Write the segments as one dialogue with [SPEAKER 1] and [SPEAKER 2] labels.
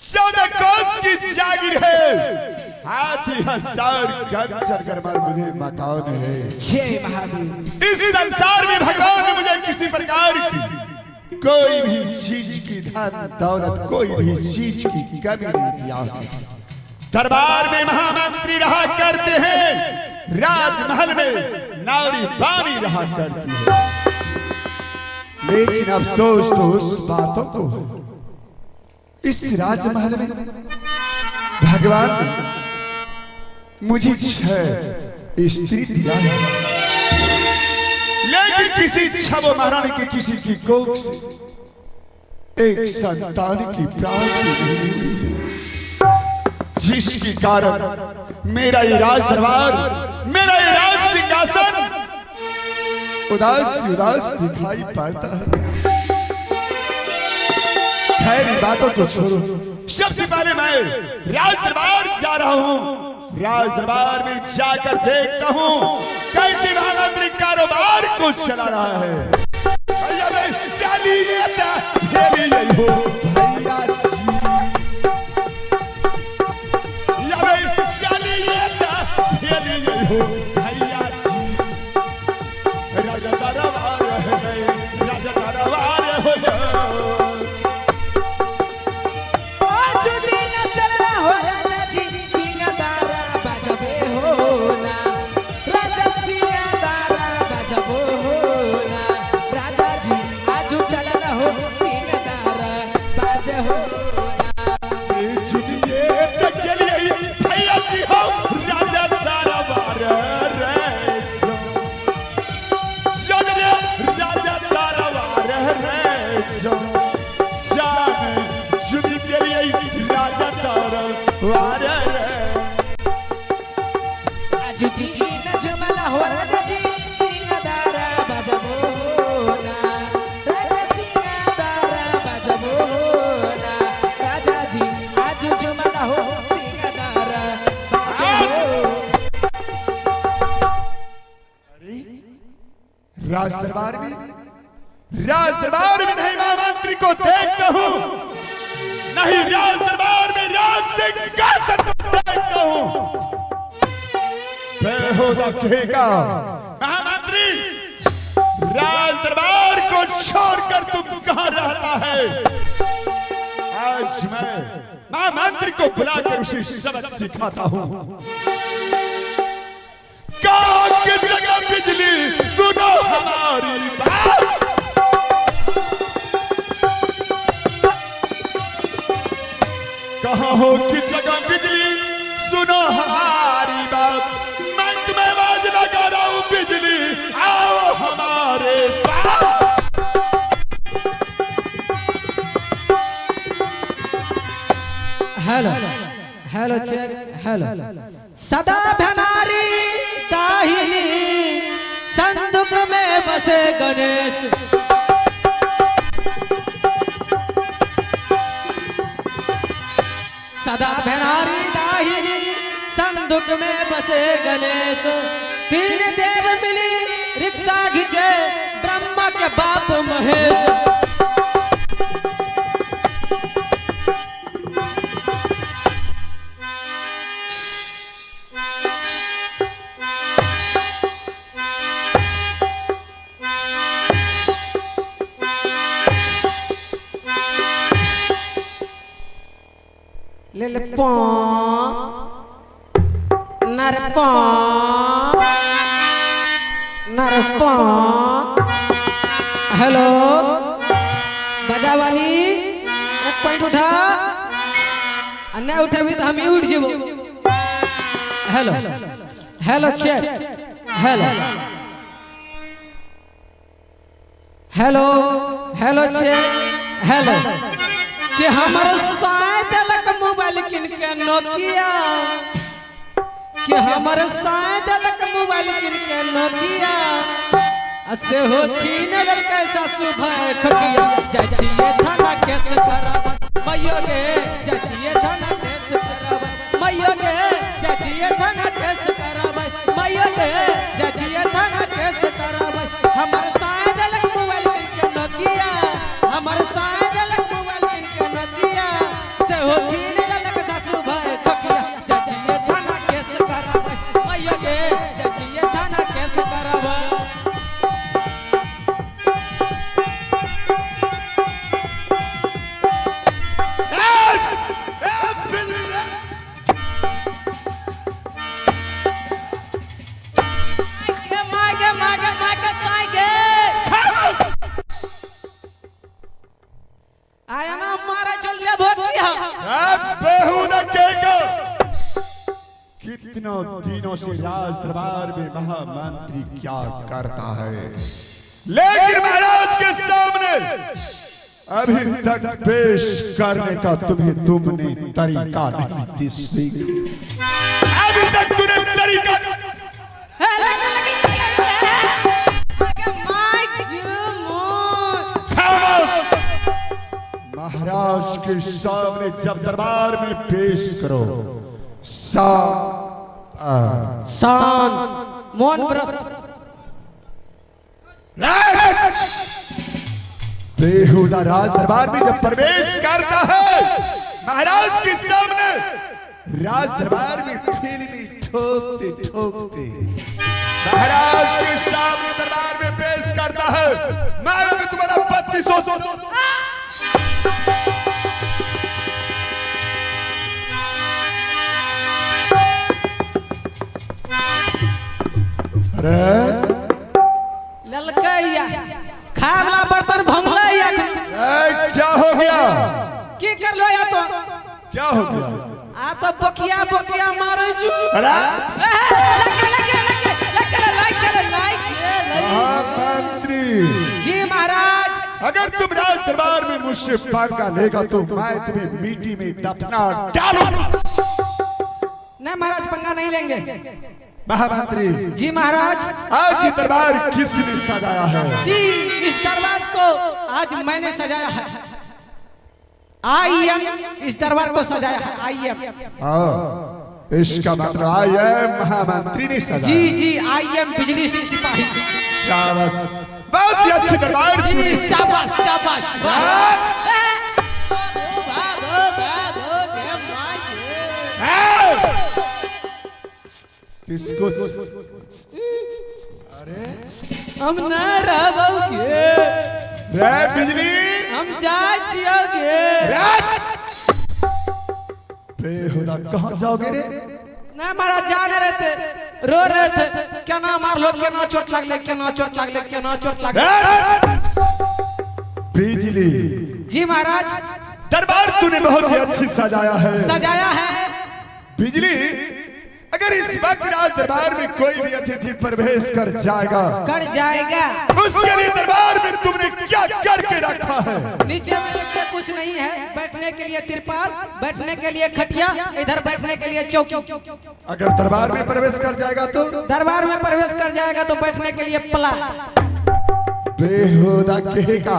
[SPEAKER 1] 14 कोस की जागीर है, हाथी हजार कंचर कर मुझे मकान है।
[SPEAKER 2] जय महादेव।
[SPEAKER 1] इस संसार में भगवान ने मुझे किसी प्रकार की कोई भी चीज की धन दौलत कोई भी चीज की कमी नहीं दिया। दरबार में महामंत्री रहा करते हैं, राजमहल में नारी बानी रहा करती है, लेकिन अफसोस तो उस बातों को इस राजमहल में भगवान ने मुझे 6 स्त्री दिया है, लेकिन किसी छव महारानी की किसी की कोख से एक संतान की प्राप्ति नहीं हुई है, जिसके कारण मेरा ये राज दरबार, मेरा ये राज सिंहासन उदास उदास दिखाई पड़ता है। खैर बातों को छोड़ो, सबसे पहले मैं राज दरबार जा रहा हूँ। राज दरबार में जाकर देखता हूँ कैसे महामंत्री कारोबार को चला रहा है। भैया भाई चलिए हो भैया जी, या भाई चलिए हो भैया जी, राजा दरबार है, राजा दरबार हो जाओ। राज दरबार में नहीं महामंत्री को देखता हूँ, नहीं राज दरबार में राज सिंहासन को देखता हूँ। बेहुदा कहेगा महामंत्री, राज दरबार को छोड़कर तुम कहाँ रहता है? आज मैं महामंत्री को बुलाकर उसे सबक सिखाता हूँ। कहाँ की जगह बिजली, सुनो हमारी बात। कहाँ हो की जगह बिजली, सुनो हमारी बात। मैं तुम्हें आवाज लगा रहा हूँ बिजली, आओ हमारे पास।
[SPEAKER 2] Hello hello check hello. सदा भनारी दाहिनी संदूक में बसे गणेश, सदा भनारी दाहिनी संदूक में बसे गणेश। 3 देव मिली रिक्शा घिचे, ब्रह्मा के बाप महेश। हेलो बजा वाली, एक पॉइंट उठा, अन्य उठेबी तो हम ही उठ जेबो। Hello hello check hello hello hello check hello. कि हमारे शायद अलग मोबाइल किन के नोकिया, कि हमारे शायद अलग मोबाइल किन के नोकिया। असे हो चीनगर कैसा सुबह खकिया, जाचिए थाना केस करावा मैयो गे, जाचिए थाना केस करावा मैयो गे, जाचिए थाना केस करावा मैयो गे, जाचिए थाना केस करावा। हमारे शायद अलग मोबाइल किन के नोकिया, हमारे शायद अलग मोबाइल किन के नोकिया। से हो
[SPEAKER 1] कितनों दिनों से राज दरबार में महामंत्री क्या करता है, लेकिन महाराज के सामने अभी तक पेश करने का तुमने तरीका नहीं सीखा। अभी तक तूने तरीका महाराज के सामने जब दरबार में पेश करो
[SPEAKER 2] शान मौन व्रत
[SPEAKER 1] बेहुदा राज दरबार में जब प्रवेश करता है महाराज के सामने, राज दरबार में फिल्मी ठोकते ठोकते महाराज के सामने दरबार में पेश करता है। मैं तुम्हारा 3200
[SPEAKER 2] ललकैया खावला बर्तन भंगलैया
[SPEAKER 1] क्या हो गया?
[SPEAKER 2] की कर लो या तो
[SPEAKER 1] क्या हो गया?
[SPEAKER 2] आ तो बकिया बकिया मारे जू
[SPEAKER 1] अरे
[SPEAKER 2] मंत्री जी महाराज,
[SPEAKER 1] अगर तुम राज दरबार में मुझसे पंगा लेगा तो मैं तुम्हें मिट्टी में दफना डालूंगा।
[SPEAKER 2] नहीं महाराज पंगा नहीं लेंगे।
[SPEAKER 1] महामंत्री
[SPEAKER 2] जी महाराज,
[SPEAKER 1] आज ये दरबार किसने सजाया है?
[SPEAKER 2] जी इस दरबार को आज मैंने सजाया है। IM इस दरबार को सजाया है। IM
[SPEAKER 1] इसका मतलब IM महामंत्री ने सजाया।
[SPEAKER 2] जी IM बिजली सिंह सिपाही।
[SPEAKER 1] शाबाश, बहुत ही अच्छी दरबार
[SPEAKER 2] जी, शाबाश शाबाश।
[SPEAKER 1] किसको? अरे
[SPEAKER 2] हम ना रहोगे
[SPEAKER 1] रे बिजली,
[SPEAKER 2] हम जाए छियोगे
[SPEAKER 1] बेहुदा कहाँ जाओगे रे?
[SPEAKER 2] ना महाराज जा रहे थे, रो रहे थे, क्या ना मार लो, क्या ना चोट लगले, क्या ना चोट लगले, क्या ना चोट लगले।
[SPEAKER 1] बिजली
[SPEAKER 2] जी महाराज,
[SPEAKER 1] दरबार तूने बहुत ही अच्छी सजाया
[SPEAKER 2] है।
[SPEAKER 1] बिजली, अगर इस वक्त राज दरबार में कोई भी अतिथि प्रवेश कर जाएगा उसके लिए दरबार में तुमने क्या करके रखा है?
[SPEAKER 2] नीचे में देखिए कुछ नहीं है, बैठने के लिए तिरपाल, बैठने के लिए खटिया, इधर बैठने के लिए चौकी।
[SPEAKER 1] अगर दरबार में प्रवेश कर जाएगा तो?
[SPEAKER 2] दरबार में प्रवेश कर जाएगा तो बैठने के लिए पला।
[SPEAKER 1] बेहुदा कहेगा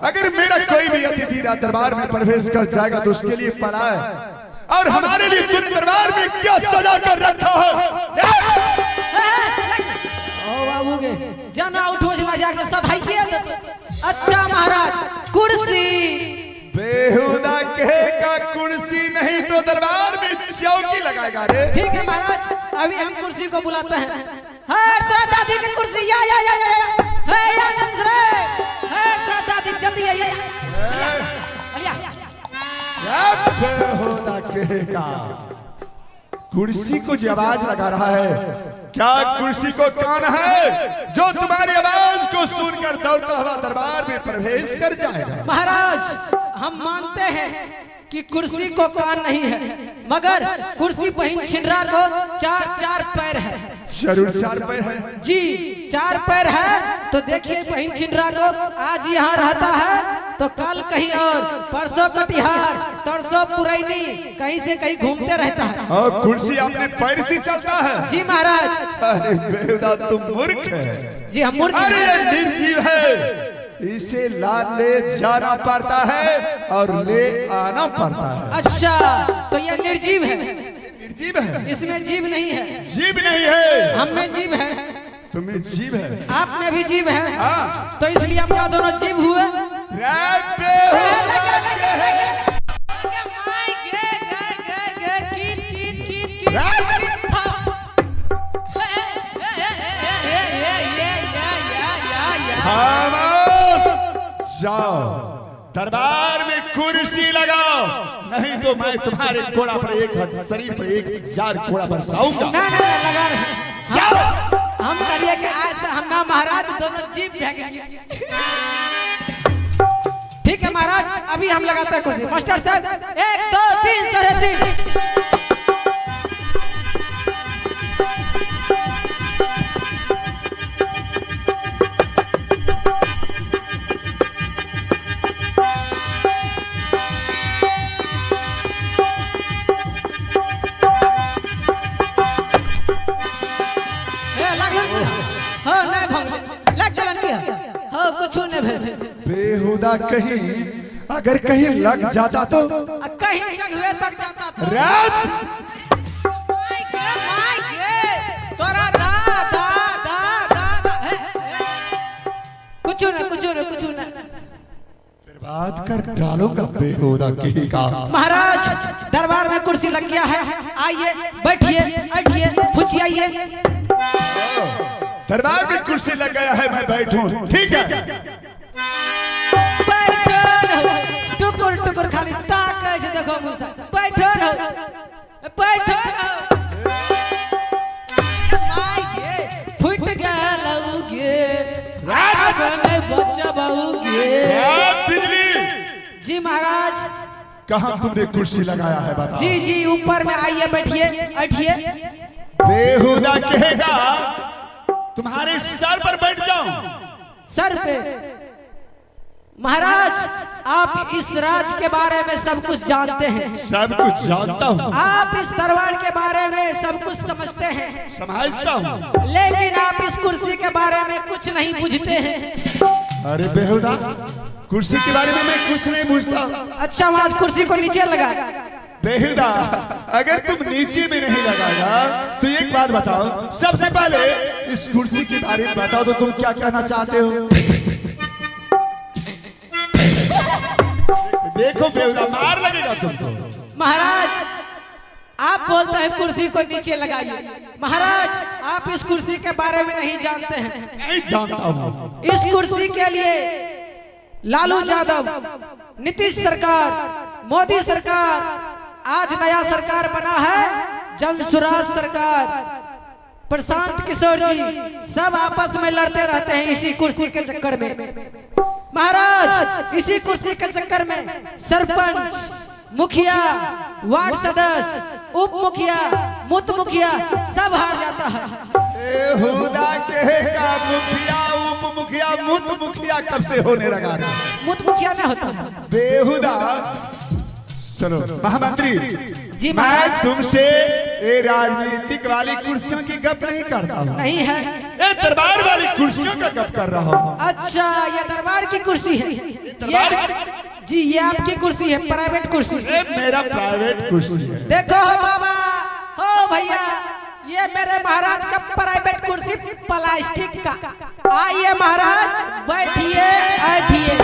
[SPEAKER 1] अगर मेरा कोई भी अतिथि दरबार में प्रवेश कर जाएगा तो उसके लिए पला है। और हमारे लिए तूने दरबार में क्या सजा कर रखा है?
[SPEAKER 2] ओ बाबू के जना उठो जला जाके सधाइए। अच्छा महाराज, कुर्सी।
[SPEAKER 1] बेहुदा कहेगा कुर्सी नहीं तो दरबार में चौकी लगाएगा रे।
[SPEAKER 2] ठीक है महाराज, अभी हम कुर्सी को बुलाते हैं। है तेरा दादी की कुर्सी, या है दादी जल्दी
[SPEAKER 1] बेहुदा कहेगा कुर्सी को जो आवाज लगा रहा है, क्या कुर्सी को कान है जो तुम्हारी आवाज को सुनकर दौड़ता हुआ दरबार में प्रवेश कर जाएगा?
[SPEAKER 2] महाराज, हम मानते हैं कि कुर्सी को कान नहीं है, मगर कुर्सी बहिन छिंडरा को 4 पैर है।
[SPEAKER 1] जरूर 4 पैर है
[SPEAKER 2] जी, 4 पैर है। तो देखिए बहिन छिंडरा को आज यहाँ रहता है तो कल कहीं और, परसों कटिहार, तरसों पुरैनी, कहीं से कहीं घूमते रहता है।
[SPEAKER 1] और कुर्सी अपने पैर से चलता है?
[SPEAKER 2] जी महाराज।
[SPEAKER 1] अरे बेहुदा तुम मूर्ख है।
[SPEAKER 2] जी हम मूर्ख।
[SPEAKER 1] अरे ये निर्जीव है, इसे ले जाना पड़ता है और ले आना पड़ता है।
[SPEAKER 2] अच्छा, तो ये निर्जीव है?
[SPEAKER 1] निर्जीव है,
[SPEAKER 2] इसमें जीव नहीं है।
[SPEAKER 1] जीव नहीं है,
[SPEAKER 2] हम में जीव है।
[SPEAKER 1] तुम्हें जीव है,
[SPEAKER 2] आप में भी जीव है।
[SPEAKER 1] हाँ।
[SPEAKER 2] तो इसलिए अपना दोनों जीव हुए।
[SPEAKER 1] जाओ दरबार में कुर्सी लगाओ, नहीं तो मैं तुम्हारे घोड़ा पर शरीर पर 1000 घोड़ा बरसाऊंगा।
[SPEAKER 2] ना लगा रहे। हम करिए कि ऐसा हम महाराज दोनों जीव जाएंगे। ठीक है महाराज, अभी हम लगाते हैं कुर्सी। मास्टर साहब 1 2 3 3। भेज
[SPEAKER 1] बेहुदा कहीं अगर कहीं लग जाता तो
[SPEAKER 2] कहीं जगह तक जाता तो
[SPEAKER 1] रात
[SPEAKER 2] तोरा दा दा दा दा कुछ ना
[SPEAKER 1] बर्बाद कर डालूंगा बेहुदा कहीं का।
[SPEAKER 2] महाराज दरबार में कुर्सी लग गया है, आइए बैठिए बैठिए फुचियाइए।
[SPEAKER 1] दरबार में कुर्सी लग गया है, मैं बैठूं, ठीक है।
[SPEAKER 2] टुकुर टुकुर खाली ताके से देखो मुसा, बैठो न बैठो फुट गलौगे बने बचबौगे।
[SPEAKER 1] बिजली
[SPEAKER 2] जी महाराज
[SPEAKER 1] कहाँ तुमने कुर्सी लगाया है बता।
[SPEAKER 2] जी जी ऊपर में आइए बैठिए बैठिए।
[SPEAKER 1] बेहुदा कहेगा तुम्हारे सर पर बैठ जाऊं।
[SPEAKER 2] सर पे महाराज आप इस राज के बारे में सब कुछ जानते हैं,
[SPEAKER 1] सब कुछ जानता हूँ,
[SPEAKER 2] आप इस दरबार के बारे में सब कुछ समझते हैं,
[SPEAKER 1] समझता हूँ,
[SPEAKER 2] लेकिन आप इस कुर्सी के बारे में कुछ नहीं पूछते हैं।
[SPEAKER 1] अरे बेहुदा कुर्सी के बारे में मैं कुछ नहीं पूछता।
[SPEAKER 2] अच्छा महाराज कुर्सी को नीचे लगा।
[SPEAKER 1] बेहुदा अगर तुम नीचे में नहीं लगाएगा तो एक बात बताओ, सबसे पहले इस कुर्सी के बारे में बताओ तो तुम क्या कहना चाहते हो। देखो बेहुदा मार लगेगा तुमको।
[SPEAKER 2] महाराज आप बोलते हैं कुर्सी को नीचे लगाइए, महाराज आप इस कुर्सी के बारे में नहीं जानते हैं।
[SPEAKER 1] नहीं जानता हूँ।
[SPEAKER 2] इस कुर्सी के लिए लालू यादव, नीतीश सरकार, मोदी सरकार, आज नया सरकार बना है जन सुराज सरकार, प्रशांत किशोर जी सब आपस में लड़ते रहते हैं इसी कुर्सी के चक्कर में। महाराज इसी कुर्सी के चक्कर में सरपंच, मुखिया, वार्ड सदस्य, उप मुखिया, मुत मुखिया सब हार जाता है।
[SPEAKER 1] बेहुदा कहेगा मुखिया, उप मुखिया, मुत मुखिया कब से होने लगा।
[SPEAKER 2] मुत मुखिया नहीं होता।
[SPEAKER 1] बेहुदा सुनो महामंत्री
[SPEAKER 2] जी
[SPEAKER 1] मैं
[SPEAKER 2] महाराज
[SPEAKER 1] तुमसे ये राजनीतिक वाली कुर्सियों की गप नहीं करता हूँ,
[SPEAKER 2] नहीं है,
[SPEAKER 1] ये दरबार वाली कुर्सियों का गप कर रहा हूँ।
[SPEAKER 2] अच्छा ये दरबार की कुर्सी है, ये जी ये आपकी कुर्सी है, प्राइवेट कुर्सी।
[SPEAKER 1] ये मेरा प्राइवेट कुर्सी है।
[SPEAKER 2] देखो हो बाबा हो भैया, ये मेरे महाराज का प्राइवेट कुर्सी प्लास्टिक का। आइए महाराज बैठिए बैठिए।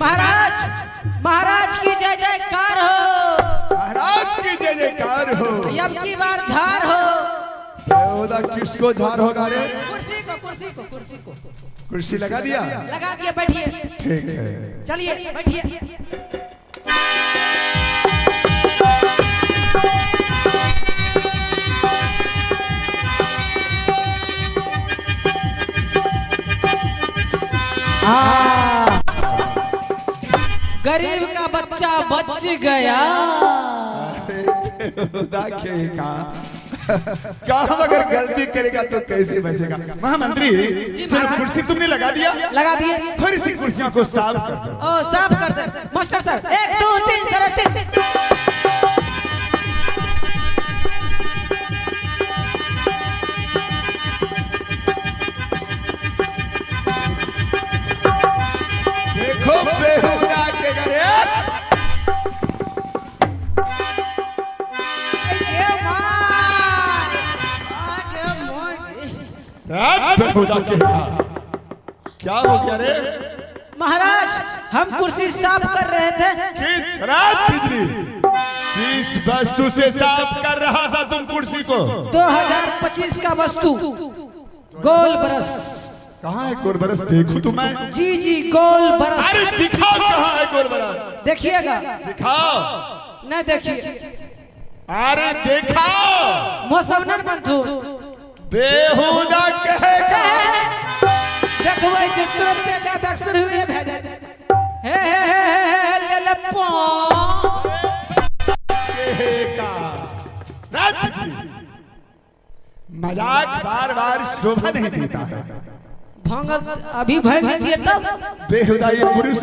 [SPEAKER 2] महाराज महाराज की जय जयकार हो,
[SPEAKER 1] महाराज की जय जयकार हो।
[SPEAKER 2] अब की बार झार हो।
[SPEAKER 1] बेहुदा किसको झार होगा रे।
[SPEAKER 2] कुर्सी को कुर्सी को कुर्सी को
[SPEAKER 1] कुर्सी लगा दिया,
[SPEAKER 2] लगा दिया, बैठिए।
[SPEAKER 1] ठीक है
[SPEAKER 2] चलिए बैठिए। गरीब का बच्चा बच गया।
[SPEAKER 1] बेहुदा कहेगा काम अगर गलती करेगा तो कैसे बचेगा। महामंत्री चलो कुर्सी तुमने लगा दिया,
[SPEAKER 2] लगा दिए।
[SPEAKER 1] फिर इसी कुर्सियों को साफ कर दो।
[SPEAKER 2] ओ साफ कर दे मास्टर साहब। 1 2 3 4 3।
[SPEAKER 1] देखो बेहुदा के घरे बेहुदा कहेगा क्या हो गया रे।
[SPEAKER 2] महाराज हम कुर्सी साफ कर रहे थे।
[SPEAKER 1] किस रात बिजली किस वस्तु से साफ कर रहा था तुम कुर्सी को।
[SPEAKER 2] 2025 का वस्तु गोल ब्रश।
[SPEAKER 1] कहाँ है गोल ब्रश देखूं तो मैं।
[SPEAKER 2] जी जी गोल ब्रश।
[SPEAKER 1] अरे दिखाओ कहाँ है गोल ब्रश।
[SPEAKER 2] देखिएगा।
[SPEAKER 1] दिखाओ।
[SPEAKER 2] नहीं देखिए।
[SPEAKER 1] अरे दिखाओ।
[SPEAKER 2] मौसमनन बंधु
[SPEAKER 1] बेहुदा कहेगा
[SPEAKER 2] देखबै जे तुरंत ज्यादा शुरू हुए भेजा हे ले ले पो
[SPEAKER 1] कहेगा। मजाक बार बार शोभा नहीं देता है।
[SPEAKER 2] भंग अभी भय दिए तब
[SPEAKER 1] बेहुदा ये पुरुष